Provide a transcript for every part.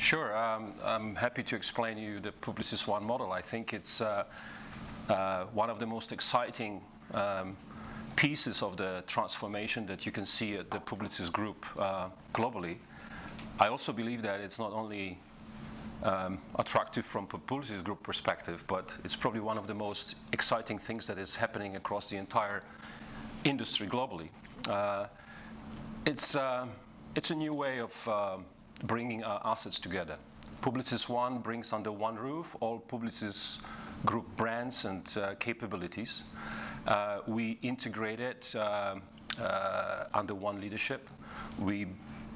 Sure. I'm happy to explain you the Publicis One model. I think it's one of the most exciting pieces of the transformation that you can see at the Publicis Groupe globally. I also believe that it's not only attractive from Publicis Groupe perspective, but it's probably one of the most exciting things that is happening across the entire industry globally. It's a new way of bringing our assets together. Publicis One brings under one roof all Publicis Groupe brands and capabilities. We integrate it under one leadership. We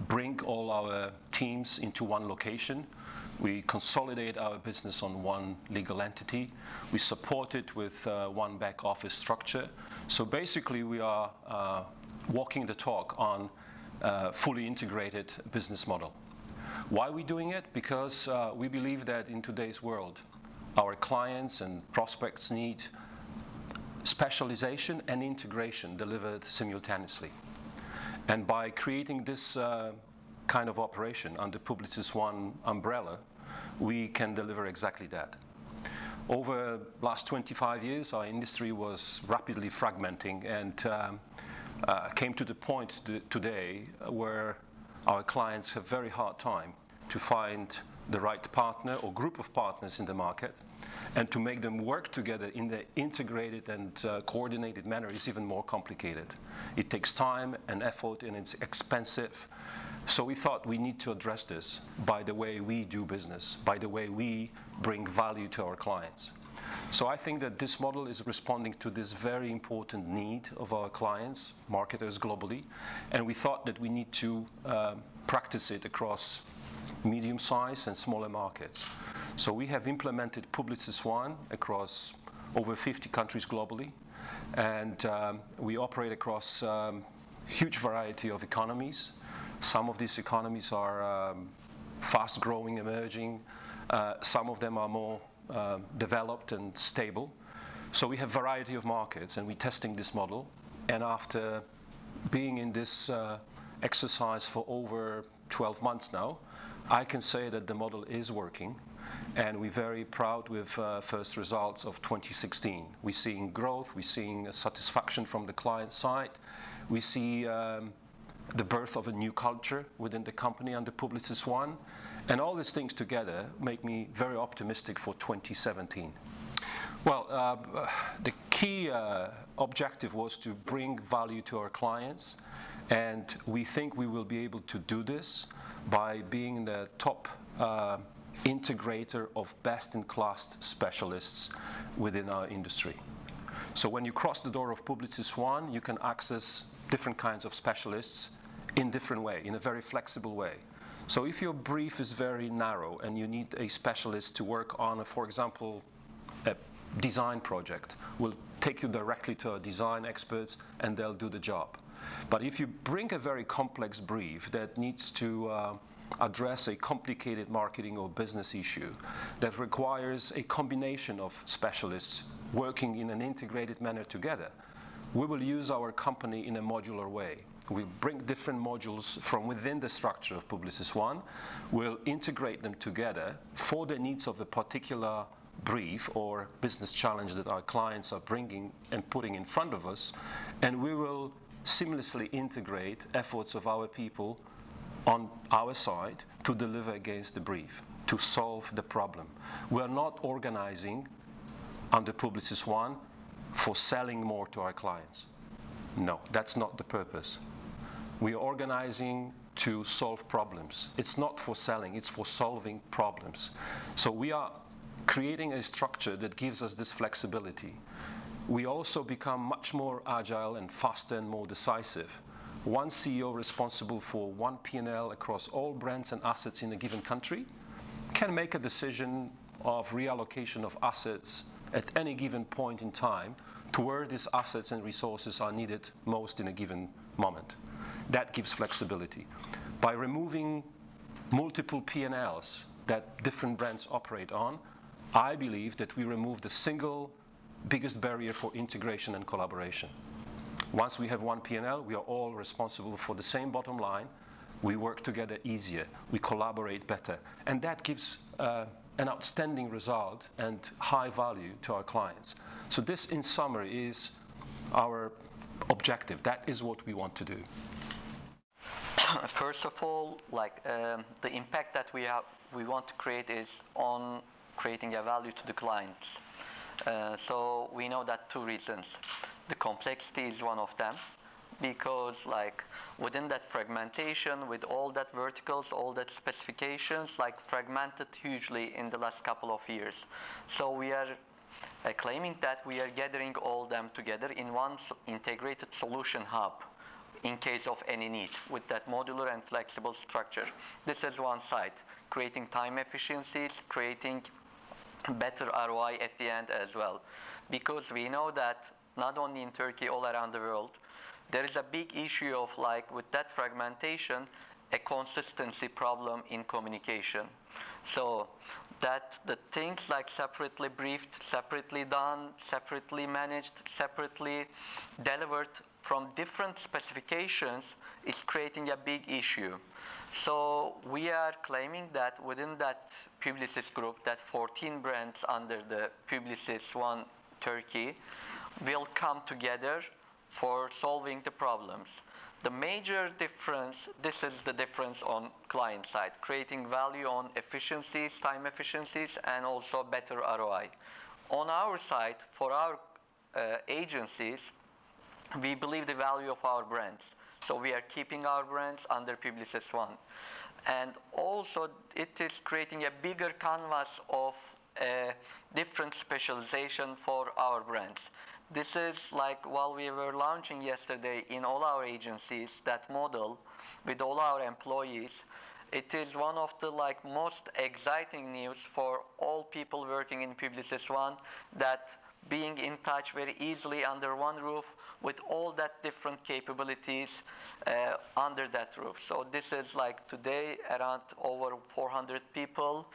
bring all our teams into one location. We consolidate our business on one legal entity. We support it with one back office structure. So basically we are walking the talk on fully integrated business model. Why are we doing it? Because we believe that in today's world, our clients and prospects need specialization and integration delivered simultaneously. And by creating this kind of operation under Publicis One umbrella, we can deliver exactly that. Over the last 25 years, our industry was rapidly fragmenting and came to the point today where our clients have very hard time to find the right partner or group of partners in the market, and to make them work together in the integrated and coordinated manner is even more complicated. It takes time and effort and it's expensive. So we thought we need to address this by the way we do business, by the way we bring value to our clients. So I think that this model is responding to this very important need of our clients, marketers globally, and we thought that we need to practice it across medium-sized and smaller markets. So we have implemented Publicis One across over 50 countries globally, and we operate across huge variety of economies. Some of these economies are fast-growing, emerging. Some of them are more developed and stable. So we have variety of markets, and we're testing this model. And after being in this exercise for over 12 months now, I can say that the model is working, and we're very proud with first results of 2016. We're seeing growth, we're seeing satisfaction from the client side. We see the birth of a new culture within the company under Publicis One. And all these things together make me very optimistic for 2017. Well, the key objective was to bring value to our clients, and we think we will be able to do this by being the top integrator of best-in-class specialists within our industry. So when you cross the door of Publicis One, you can access different kinds of specialists in different way, in a very flexible way. So if your brief is very narrow and you need a specialist to work on, for example, a design project, we'll take you directly to our design experts and they'll do the job. But if you bring a very complex brief that needs to address a complicated marketing or business issue that requires a combination of specialists working in an integrated manner together, we will use our company in a modular way. We'll bring different modules from within the structure of Publicis One. We'll integrate them together for the needs of a particular brief or business challenge that our clients are bringing and putting in front of us, and we will seamlessly integrate efforts of our people on our side to deliver against the brief, to solve the problem. We are not organizing under Publicis One for selling more to our clients. No, that's not the purpose. We are organizing to solve problems. It's not for selling, it's for solving problems. So we are creating a structure that gives us this flexibility. We also become much more agile and faster and more decisive. One CEO responsible for one P&L across all brands and assets in a given country can make a decision of reallocation of assets at any given point in time to where these assets and resources are needed most in a given moment. That gives flexibility. By removing multiple P&Ls that different brands operate on, I believe that we remove the single biggest barrier for integration and collaboration. Once we have one P&L, we are all responsible for the same bottom line, we work together easier, we collaborate better, and that gives an outstanding result and high value to our clients. So this, in summary, is our objective. That is what we want to do. First of all, the impact that we want to create is on creating a value to the clients. So we know that two reasons. The complexity is one of them, because within that fragmentation, with all that verticals, all that specifications, fragmented hugely in the last couple of years. So we are claiming that we are gathering all them together in one integrated solution hub in case of any need, with that modular and flexible structure. This is one side, creating time efficiencies, creating better ROI at the end as well. Because we know that not only in Turkey, all around the world, there is a big issue of with that fragmentation, a consistency problem in communication. So that the things separately briefed, separately done, separately managed, separately delivered from different specifications is creating a big issue. So we are claiming that within that Publicis Groupe, that 14 brands under the Publicis One Turkey will come together for solving the problems. The major difference, this is the difference on client side, creating value on efficiencies, time efficiencies, and also better ROI. On our side, for our agencies, we believe the value of our brands. So we are keeping our brands under Publicis One. And also it is creating a bigger canvas of different specialization for our brands. This is while we were launching yesterday in all our agencies, that model with all our employees, it is one of the most exciting news for all people working in Publicis One, that being in touch very easily under one roof with all that different capabilities under that roof. So this is today around over 400 people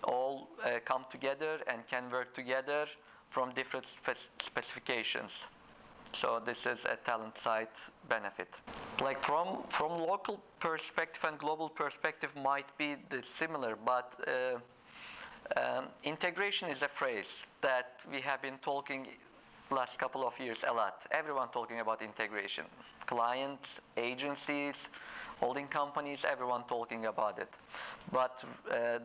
all come together and can work together from different specifications. So this is a talent side benefit. From local perspective and global perspective might be similar, but integration is a phrase that we have been talking last couple of years a lot. Everyone talking about integration. Clients, agencies, holding companies, everyone talking about it. But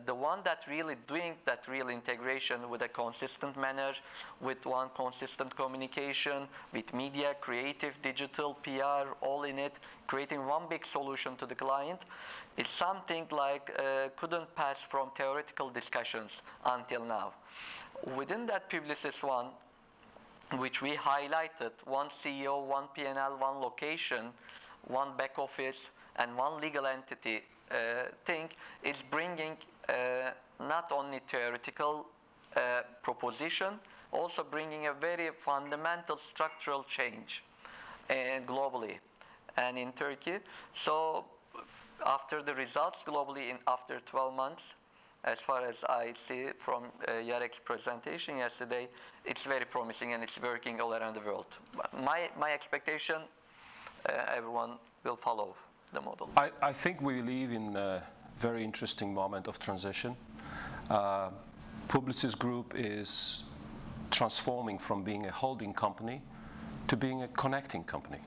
the one that really doing that real integration with a consistent manner, with one consistent communication, with media, creative, digital, PR, all in it, creating one big solution to the client, is something couldn't pass from theoretical discussions until now. Within that Publicis One, which we highlighted, one CEO, one P&L, one location, one back office, and one legal entity thing, is bringing not only theoretical proposition, also bringing a very fundamental structural change globally and in Turkey. So after the results globally after 12 months, as far as I see from Jarek's presentation yesterday, it's very promising and it's working all around the world. My expectation, everyone will follow the model. I think we live in a very interesting moment of transition. Publicis Groupe is transforming from being a holding company to being a connecting company.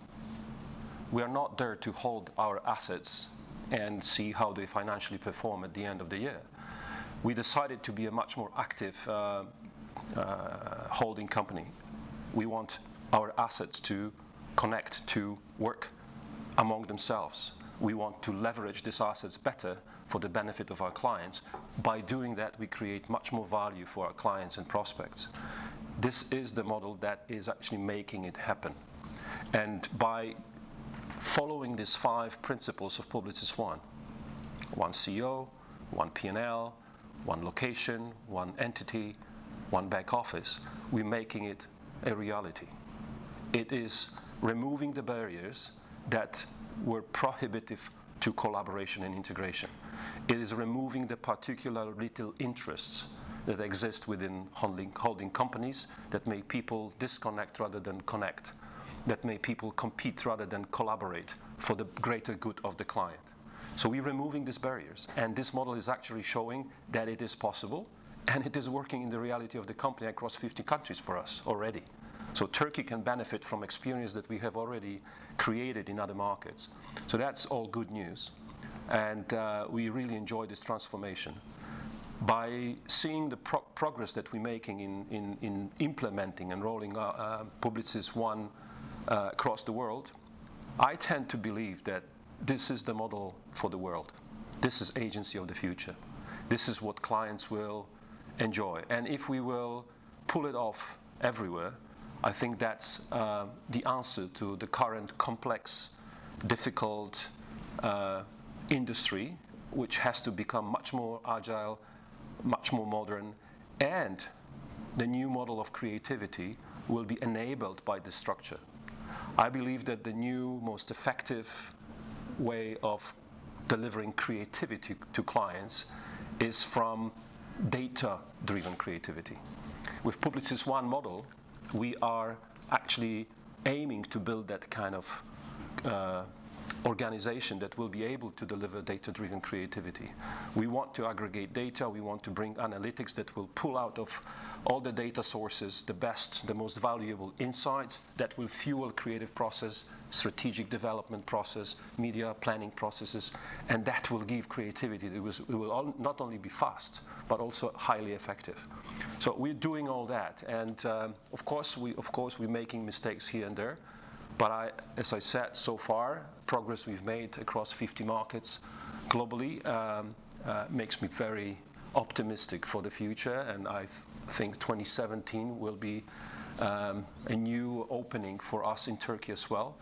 We are not there to hold our assets and see how they financially perform at the end of the year. We decided to be a much more active holding company. We want our assets to connect, to work among themselves. We want to leverage these assets better for the benefit of our clients. By doing that, we create much more value for our clients and prospects. This is the model that is actually making it happen. And by following these 5 principles of Publicis One, one CEO, one P&L, one location, one entity, one back office, we're making it a reality. It is removing the barriers that were prohibitive to collaboration and integration. It is removing the particular little interests that exist within holding companies that make people disconnect rather than connect, that make people compete rather than collaborate for the greater good of the client. So we're removing these barriers, and this model is actually showing that it is possible, and it is working in the reality of the company across 50 countries for us already. So Turkey can benefit from experience that we have already created in other markets. So that's all good news, and we really enjoy this transformation. By seeing the progress that we're making in implementing and rolling out Publicis One across the world, I tend to believe that this is the model for the world. This is agency of the future. This is what clients will enjoy. And if we will pull it off everywhere, I think that's the answer to the current complex, difficult industry, which has to become much more agile, much more modern, and the new model of creativity will be enabled by this structure. I believe that the new, most effective way of delivering creativity to clients is from data-driven creativity. With Publicis One model, we are actually aiming to build that kind of organization that will be able to deliver data-driven creativity. We want to aggregate data, we want to bring analytics that will pull out of all the data sources the best, the most valuable insights that will fuel creative process, strategic development process, media planning processes, and that will give creativity. It will not only be fast, but also highly effective. So we're doing all that, and of course we're making mistakes here and there. But as I said, so far, progress we've made across 50 markets globally makes me very optimistic for the future, and I think 2017 will be a new opening for us in Turkey as well.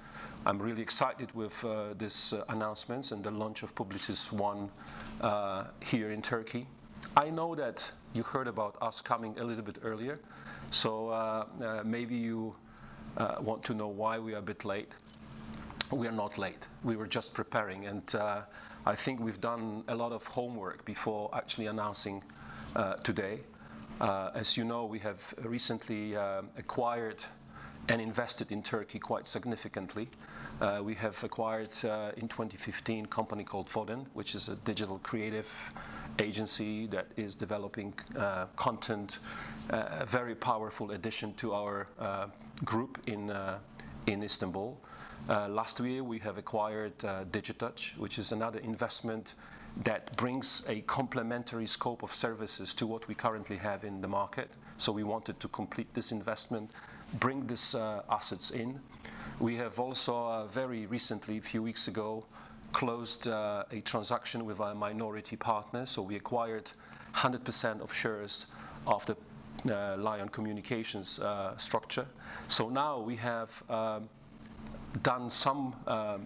I'm really excited with these announcements and the launch of Publicis One here in Turkey. I know that you heard about us coming a little bit earlier, so maybe you want to know why we are a bit late. We are not late. We were just preparing, and I think we've done a lot of homework before actually announcing today. As you know, we have recently acquired and invested in Turkey quite significantly. We have acquired in 2015 a company called Foden, which is a digital creative agency that is developing content, a very powerful addition to our group in Istanbul. Last year we have acquired Digitouch, which is another investment that brings a complementary scope of services to what we currently have in the market. So we wanted to complete this investment, bring these assets in. We have also very recently, a few weeks ago, closed a transaction with our minority partner. So we acquired 100% of shares of the Lion Communications structure. So now we have done some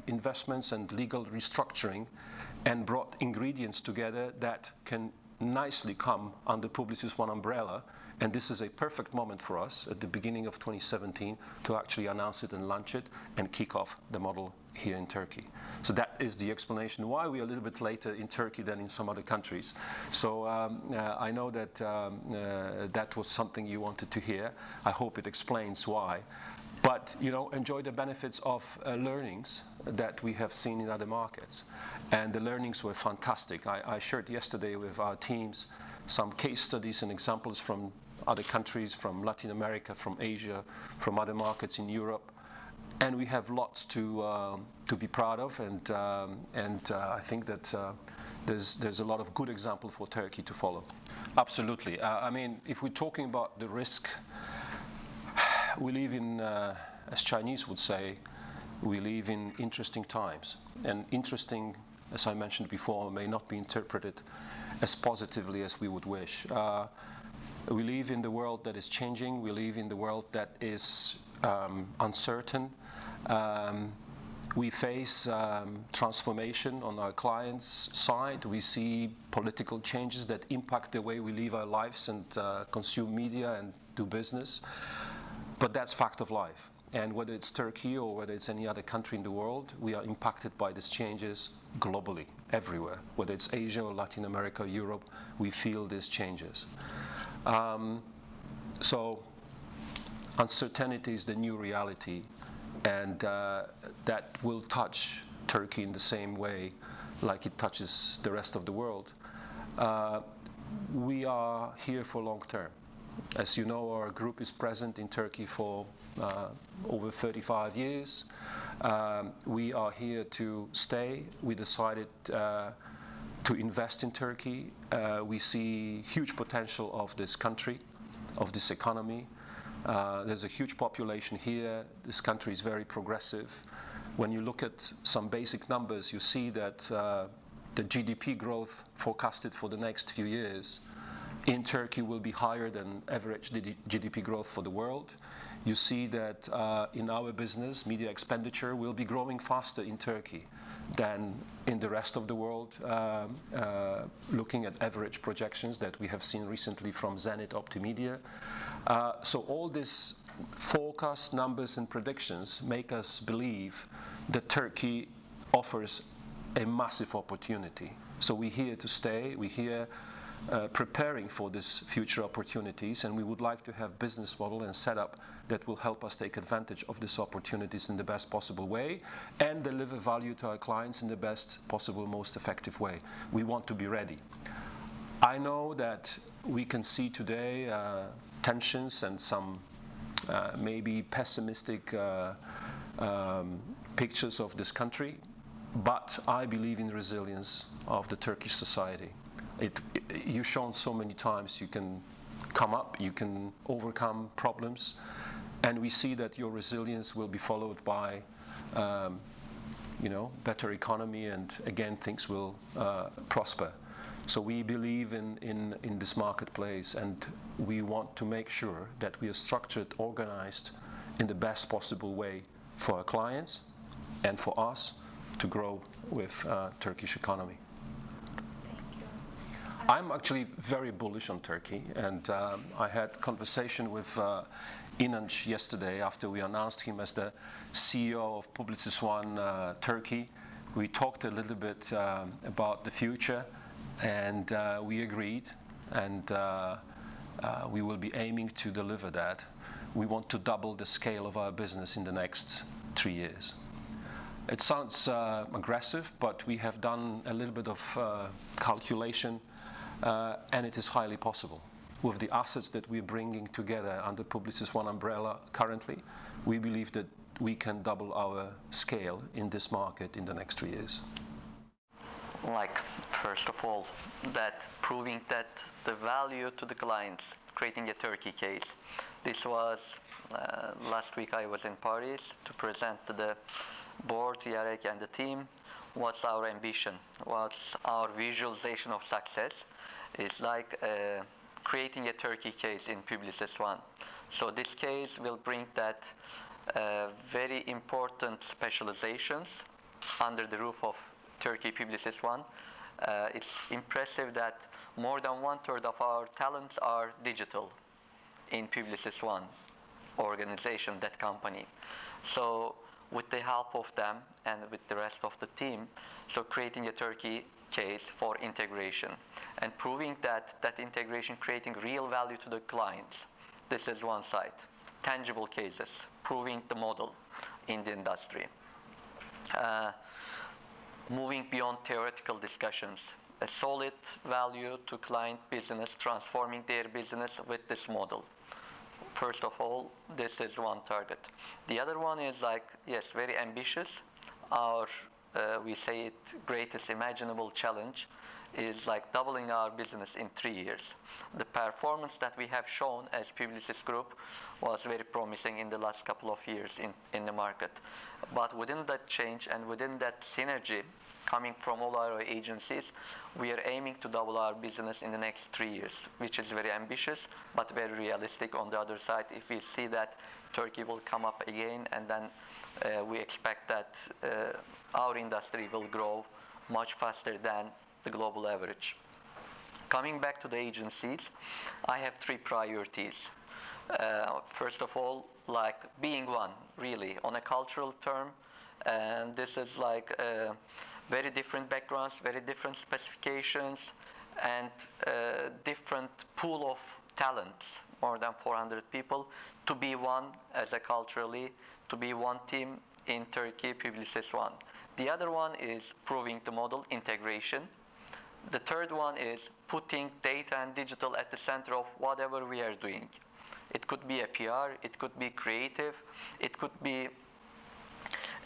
investments and legal restructuring and brought ingredients together that can nicely come under Publicis One umbrella, and this is a perfect moment for us at the beginning of 2017 to actually announce it and launch it and kick off the model here in Turkey. So that is the explanation why we are a little bit later in Turkey than in some other countries. So I know that that was something you wanted to hear. I hope it explains why. But enjoy the benefits of learnings that we have seen in other markets. And the learnings were fantastic. I shared yesterday with our teams some case studies and examples from other countries, from Latin America, from Asia, from other markets in Europe. And we have lots to be proud of, and I think that there's a lot of good example for Turkey to follow. Absolutely. I mean, if we're talking about the risk, we live in, as Chinese would say, we live in interesting times. And interesting, as I mentioned before, may not be interpreted as positively as we would wish. We live in the world that is changing. We live in the world that is uncertain. We face transformation on our clients' side. We see political changes that impact the way we live our lives and consume media and do business. But that's fact of life. And whether it's Turkey or whether it's any other country in the world, we are impacted by these changes globally, everywhere. Whether it's Asia or Latin America, Europe, we feel these changes. So uncertainty is the new reality, and that will touch Turkey in the same way like it touches the rest of the world. We are here for long term. As you know, our group is present in Turkey for over 35 years. We are here to stay. We decided to invest in Turkey. We see huge potential of this country, of this economy. There's a huge population here. This country is very progressive. When you look at some basic numbers, you see that the GDP growth forecasted for the next few years in Turkey will be higher than average GDP growth for the world. You see that in our business, media expenditure will be growing faster in Turkey than in the rest of the world, looking at average projections that we have seen recently from Zenit Optimedia. So all these forecast numbers and predictions make us believe that Turkey offers a massive opportunity. So we're here to stay. We're here preparing for these future opportunities, and we would like to have business model and setup that will help us take advantage of these opportunities in the best possible way and deliver value to our clients in the best possible, most effective way. We want to be ready. I know that we can see today tensions and some maybe pessimistic pictures of this country, but I believe in the resilience of the Turkish society. You've shown so many times you can come up, you can overcome problems, and we see that your resilience will be followed by better economy, and again things will prosper. So we believe in this marketplace, and we want to make sure that we are structured, organized in the best possible way for our clients and for us to grow with Turkish economy. I'm actually very bullish on Turkey, and I had conversation with İnanç yesterday after we announced him as the CEO of Publicis One Turkey. We talked a little bit about the future, and we agreed, and we will be aiming to deliver that. We want to double the scale of our business in the next 3 years. It sounds aggressive, but we have done a little bit of calculation. And it is highly possible. With the assets that we're bringing together under Publicis One umbrella currently, we believe that we can double our scale in this market in the next 3 years. First of all, that proving that the value to the clients, creating a Turkey case. This was last week I was in Paris to present to the board, Jarek and the team, what's our ambition, what's our visualization of success. It's like creating a Turkey case in Publicis One. So this case will bring that very important specializations under the roof of Turkey Publicis One. It's impressive that more than 1/3 of our talents are digital in Publicis One organization, that company. So with the help of them and with the rest of the team, so creating a Turkey case for integration and proving that that integration creating real value to the clients. This is one side. Tangible cases, proving the model in the industry. Moving beyond theoretical discussions, a solid value to client business, transforming their business with this model. First of all, this is one target. The other one is yes, very ambitious. Our we say it greatest imaginable challenge is doubling our business in 3 years. The performance that we have shown as Publicis Groupe was very promising in the last couple of years in the market. But within that change and within that synergy coming from all our agencies, we are aiming to double our business in the next 3 years, which is very ambitious but very realistic. On the other side, if we see that Turkey will come up again, and then we expect that our industry will grow much faster than the global average. Coming back to the agencies, I have 3 priorities. First of all, being one, really, on a cultural term, and this is very different backgrounds, very different specifications, and different pool of talents, more than 400 people, to be one as a culturally, to be one team in Turkey, Publicis One. The other one is proving the model, integration. The third one is putting data and digital at the center of whatever we are doing. It could be a PR, it could be creative, it could be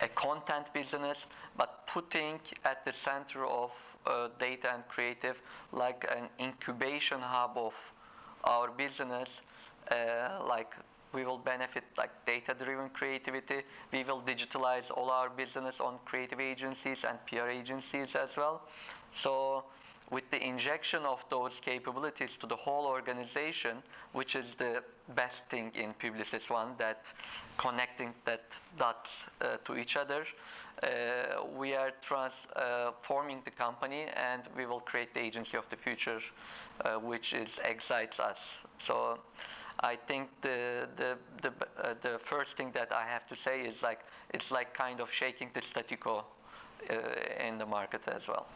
a content business, but putting at the center of data and creative like an incubation hub of our business, like we will benefit like data-driven creativity. We will digitalize all our business on creative agencies and PR agencies as well. So with the injection of those capabilities to the whole organization, which is the best thing in Publicis One, that connecting that dots to each other, we are transforming the company, and we will create the agency of the future, which excites us. So I think the first thing that I have to say is like it's like kind of shaking the statu quo in the market as well.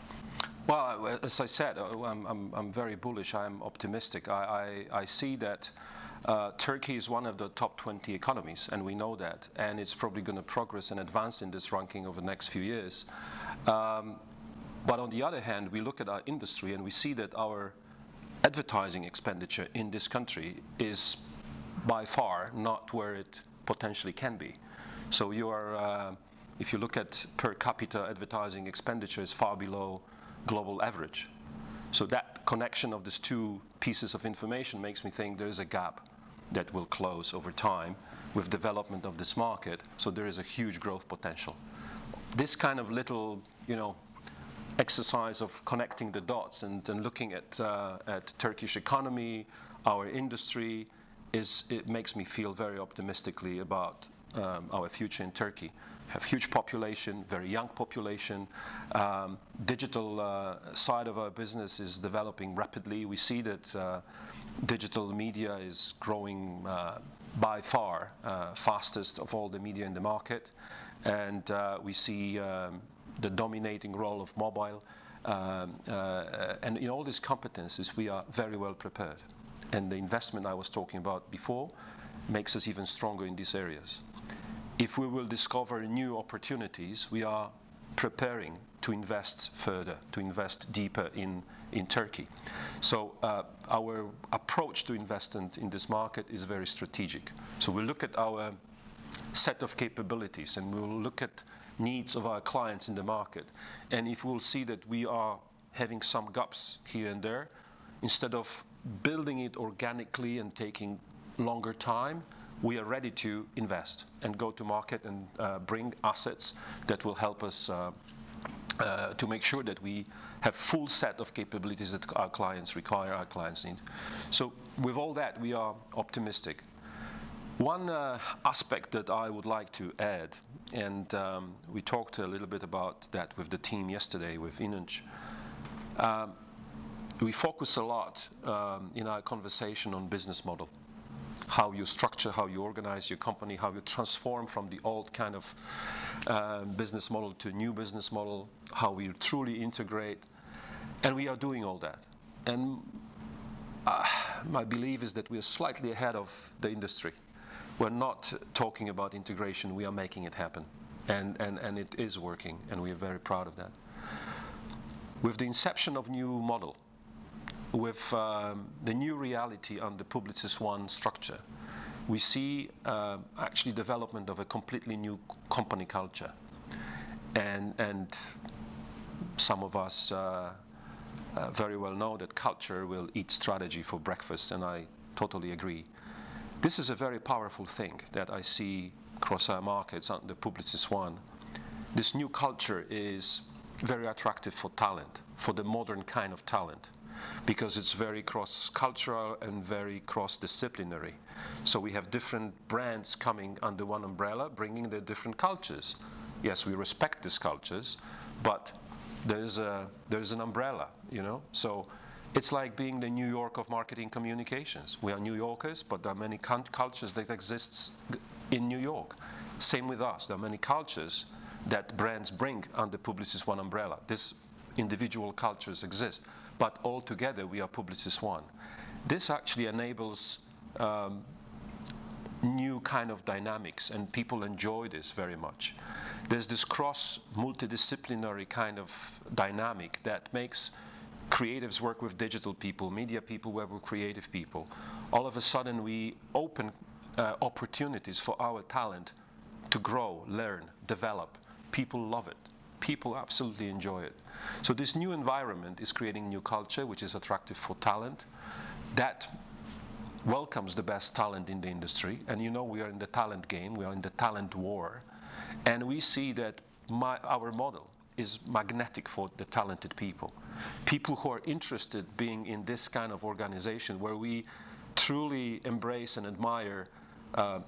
Well, as I said, I'm very bullish. I'm optimistic. I see that Turkey is one of the top 20 economies, and we know that, and it's probably going to progress and advance in this ranking over the next few years. But on the other hand, we look at our industry and we see that our advertising expenditure in this country is by far not where it potentially can be. So you are, if you look at per capita advertising expenditure, is far below global average. So that connection of these two pieces of information makes me think there is a gap that will close over time with development of this market. So there is a huge growth potential. This kind of little, exercise of connecting the dots and looking at Turkish economy, our industry, it makes me feel very optimistically about our future in Turkey. Have huge population, very young population. Digital side of our business is developing rapidly. We see that digital media is growing by far fastest of all the media in the market, and we see the dominating role of mobile, and in all these competencies we are very well prepared, and the investment I was talking about before makes us even stronger in these areas. If we will discover new opportunities, we are preparing to invest further, to invest deeper in Turkey. So our approach to investment in this market is very strategic. So we look at our set of capabilities and we will look at needs of our clients in the market. And if we'll see that we are having some gaps here and there, instead of building it organically and taking longer time, we are ready to invest and go to market and bring assets that will help us to make sure that we have full set of capabilities that our clients require, our clients need. So with all that, we are optimistic. One aspect that I would like to add, and we talked a little bit about that with the team yesterday with İnanç, we focus a lot in our conversation on business model. How you structure, how you organize your company, how you transform from the old kind of business model to a new business model, how we truly integrate, and we are doing all that. And my belief is that we are slightly ahead of the industry. We're not talking about integration, we are making it happen, and it is working, and we are very proud of that. With the inception of new model, with the new reality on the Publicis One structure, we see actually development of a completely new company culture. And some of us very well know that culture will eat strategy for breakfast, and I totally agree. This is a very powerful thing that I see across our markets under Publicis One. This new culture is very attractive for talent, for the modern kind of talent, because it's very cross-cultural and very cross-disciplinary. So we have different brands coming under one umbrella, bringing their different cultures. Yes, we respect these cultures, but there's an umbrella, So it's like being the New York of marketing communications. We are New Yorkers, but there are many cultures that exist in New York. Same with us. There are many cultures that brands bring under Publicis One umbrella. These individual cultures exist, but all together we are Publicis One. This actually enables new kind of dynamics, and people enjoy this very much. There's this cross multidisciplinary kind of dynamic that makes creatives work with digital people, media people work with creative people. All of a sudden we open opportunities for our talent to grow, learn, develop. People love it. People absolutely enjoy it. So this new environment is creating new culture, which is attractive for talent, that welcomes the best talent in the industry. And you know, we are in the talent game, we are in the talent war. And we see that our model is magnetic for the talented people. People who are interested being in this kind of organization where we truly embrace and admire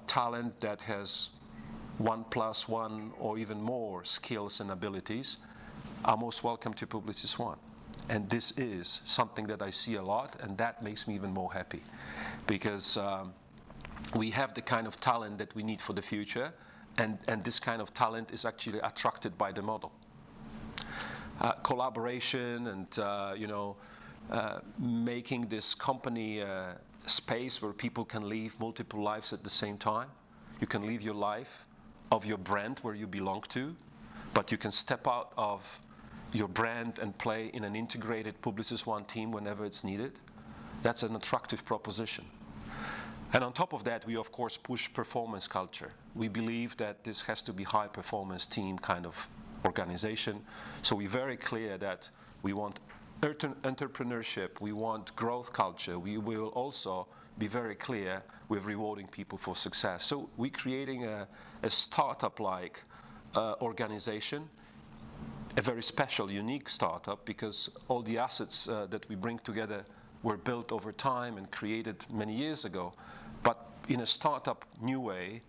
talent that has 1+1 or even more skills and abilities are most welcome to Publicis One. And this is something that I see a lot, and that makes me even more happy, because we have the kind of talent that we need for the future, and this kind of talent is actually attracted by the model. Collaboration and making this company space where people can live multiple lives at the same time. You can live your life of your brand where you belong to, but you can step out of your brand and play in an integrated Publicis One team whenever it's needed. That's an attractive proposition. And on top of that, we of course push performance culture. We believe that this has to be high performance team kind of organization. So we're very clear that we want entrepreneurship, we want growth culture. We will also be very clear with rewarding people for success. So we're creating a startup-like organization, a very special, unique startup, because all the assets that we bring together were built over time and created many years ago. But in a startup new way,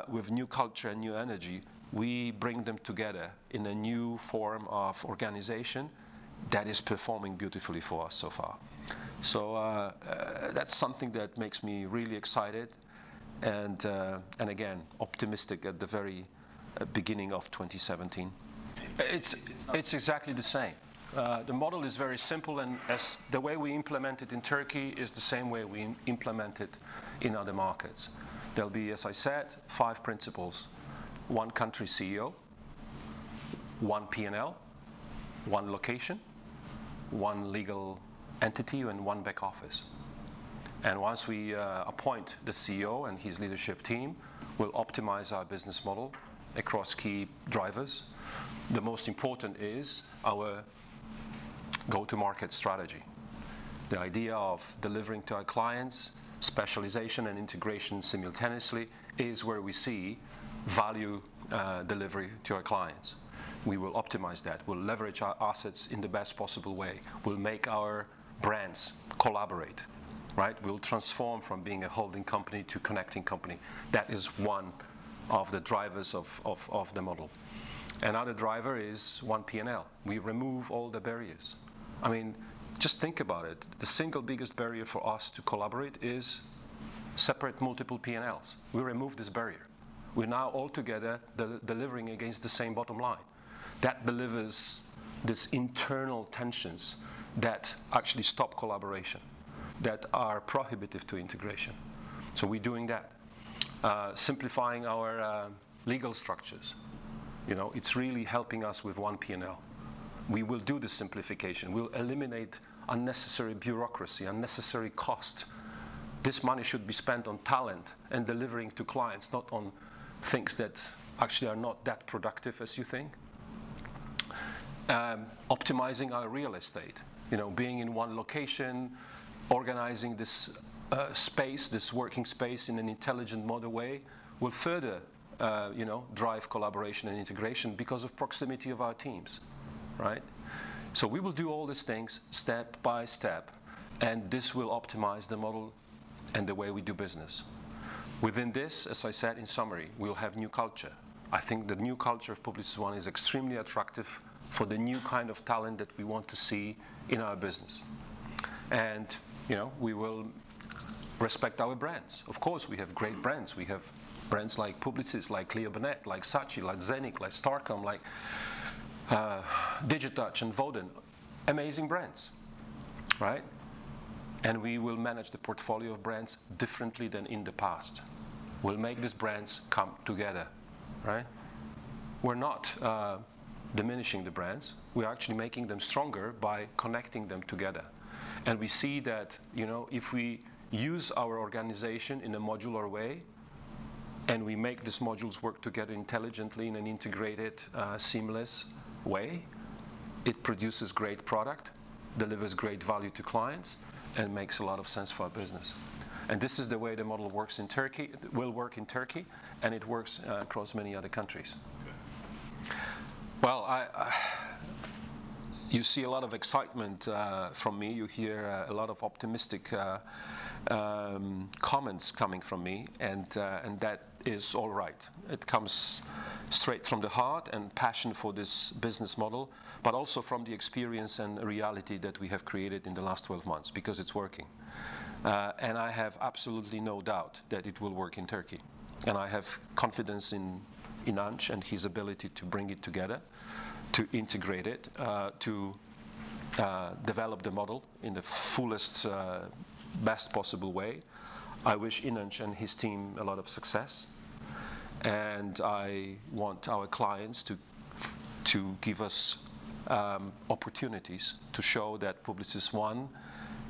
with new culture and new energy, we bring them together in a new form of organization that is performing beautifully for us so far. So that's something that makes me really excited and again, optimistic at the very beginning of 2017. It's exactly the same. The model is very simple, and as the way we implement it in Turkey is the same way we implement it in other markets. There'll be, as I said, 5 principles. 1 country CEO, 1 P&L, 1 location, 1 legal entity, and 1 back office. And once we appoint the CEO and his leadership team, we'll optimize our business model across key drivers. The most important is our go-to-market strategy. The idea of delivering to our clients, specialization and integration simultaneously, is where we see value delivery to our clients. We will optimize that. We'll leverage our assets in the best possible way. We'll make our brands collaborate, right? We'll transform from being a holding company to connecting company. That is one of the drivers of the model. Another driver is 1 P&L. We remove all the barriers. I mean, just think about it. The single biggest barrier for us to collaborate is separate multiple P&Ls. We remove this barrier. We're now all together delivering against the same bottom line. That delivers these internal tensions that actually stop collaboration, that are prohibitive to integration. So we're doing that. Simplifying our legal structures. You know, it's really helping us with 1 P&L. We will do the simplification. We'll eliminate unnecessary bureaucracy, unnecessary cost. This money should be spent on talent and delivering to clients, not on things that actually are not that productive as you think. Optimizing our real estate, you know, being in 1 location, organizing this space, this working space in an intelligent, modern way, will further, drive collaboration and integration because of proximity of our teams, right? So we will do all these things step by step, and this will optimize the model and the way we do business. Within this, as I said in summary, we'll have new culture. I think the new culture of Publicis One is extremely attractive for the new kind of talent that we want to see in our business. And, we will respect our brands. Of course, we have great brands. We have brands like Publicis, like Leo Burnett, like Saatchi, like Zenik, like Starcom, like Digitouch and Voden. Amazing brands, right? And we will manage the portfolio of brands differently than in the past. will make these brands come together, right? We're not diminishing the brands. We're actually making them stronger by connecting them together. And we see that, you know, if we use our organization in a modular way, and we make these modules work together intelligently in an integrated, seamless way, it produces great product, delivers great value to clients, and makes a lot of sense for our business. And this is the way the model works in Turkey. It will work in Turkey, and it works across many other countries. Okay. Well, you see a lot of excitement from me. You hear a lot of optimistic comments coming from me, and that is all right. It comes straight from the heart and passion for this business model, but also from the experience and reality that we have created in the last 12 months, because it's working. And I have absolutely no doubt that it will work in Turkey. And I have confidence in İnanç and his ability to bring it together, to integrate it, to develop the model in the fullest, best possible way. I wish İnanç and his team a lot of success. And I want our clients to give us opportunities to show that Publicis One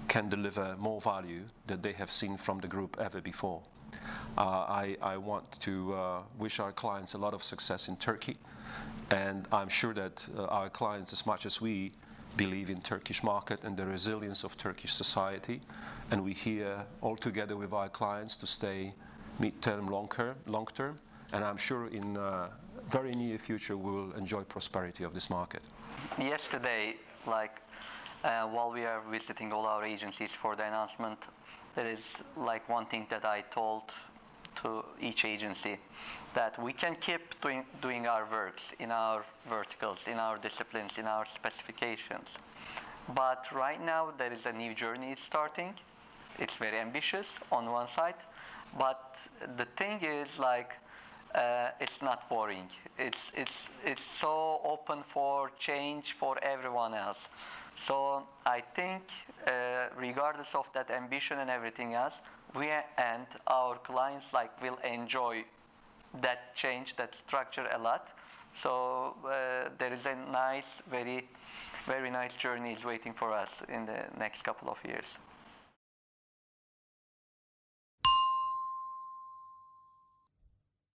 can deliver more value than they have seen from the group ever before. I want to wish our clients a lot of success in Turkey, and I'm sure that our clients, as much as we believe in Turkish market and the resilience of Turkish society, and we here all together with our clients to stay mid-term, long term, and I'm sure in very near future we will enjoy prosperity of this market. Yesterday, while we are visiting all our agencies for the announcement, there is one thing that I told to each agency, that we can keep doing our works in our verticals, in our disciplines, in our specifications. But right now there is a new journey starting. It's very ambitious on one side, but the thing is it's not boring. It's so open for change for everyone else. So I think regardless of that ambition and everything else, we and our clients will enjoy that change, that structure a lot. So there is a nice, very nice journey is waiting for us in the next couple of years.